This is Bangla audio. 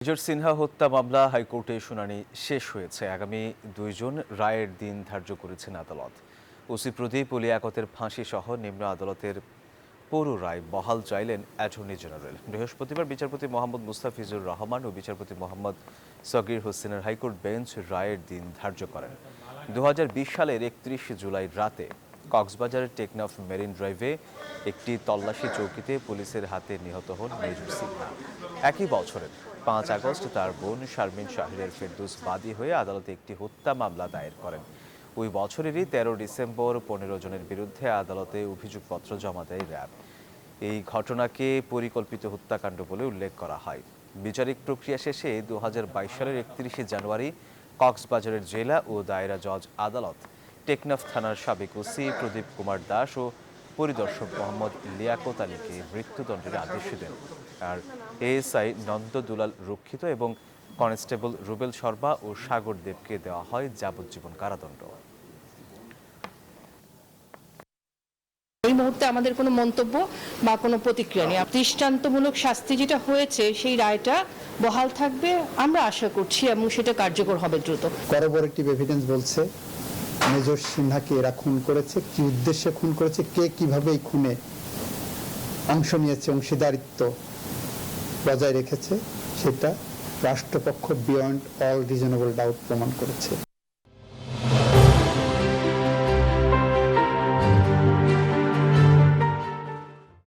মেজর সিনহা হত্যা মামলা হাইকোর্টে শুনানি শেষ হয়েছে। আগামী 2 জুন রায়ের দিন ধার্য করেছেন আদালত। ওসি প্রদীপ ও লিয়াকতের ফাঁসি সহ নিম্ন আদালতের পুরো রায় বহাল চাইলেন অ্যাটর্নি জেনারেল। বৃহস্পতিবার বিচারপতি মোহাম্মদ মুস্তাফিজুর রহমান ও বিচারপতি মোহাম্মদ সগির হোসেনের হাইকোর্ট বেঞ্চ রায়ের দিন ধার্য করেন। 2020 সালের 31 জুলাই রাতে কক্সবাজারের টেকনাফ মেরিন ড্রাইভে একটি তল্লাশি চৌকিতে পুলিশের হাতে নিহত হন মেজর সিনহা। একই বছরের 5 আগস্ট তার বোন শারমিন শাহরিয়ার ফেরদৌস বাদী হয়ে আদালতে একটি হত্যা মামলা দায়ের করেন। ওই বছরেরই 13 ডিসেম্বর 15 জনের বিরুদ্ধে আদালতে অভিযোগপত্র জমা দেয় র্যাব। এই ঘটনাকে পরিকল্পিত হত্যাকাণ্ড বলে উল্লেখ করা হয়। বিচারিক প্রক্রিয়া শেষে 2022 সালের 31 জানুয়ারি কক্সবাজারের জেলা ও দায়রা জজ আদালত টেকনাফ থানার সাবেক ওসি প্রদীপ কুমার দাস ও পরিদর্শক মোহাম্মদ লিয়াকত আলীকে মৃত্যুদণ্ডের আদেশ দেন। আর এএসআই নন্দ দুলাল রক্ষিত এবং কনস্টেবল রুবেল শর্মা ও সাগর দেবকে দেওয়া হয় যাবজ্জীবন কারাদণ্ড। এই মুহূর্তে আমাদের কোনো মন্তব্য বা কোনো প্রতিক্রিয়া নেই। দৃষ্টান্তমূলক শাস্তি যেটা হয়েছে সেই রায়টা বহাল থাকবে আমরা আশা করছি এবং সেটা কার্যকর হবে দ্রুত। করবোরেটিভ এভিডেন্স বলছে মেজর সিনহাকে এরা খুন করেছে, কি উদ্দেশ্যে খুন করেছে, কে কিভাবে এই খুনে অংশ নিয়েছে, অংশীদারিত্ব বজায় রেখেছে, সেটা রাষ্ট্রপক্ষ বিয়ন্ড অল রিজনেবল ডাউট প্রমাণ করেছে।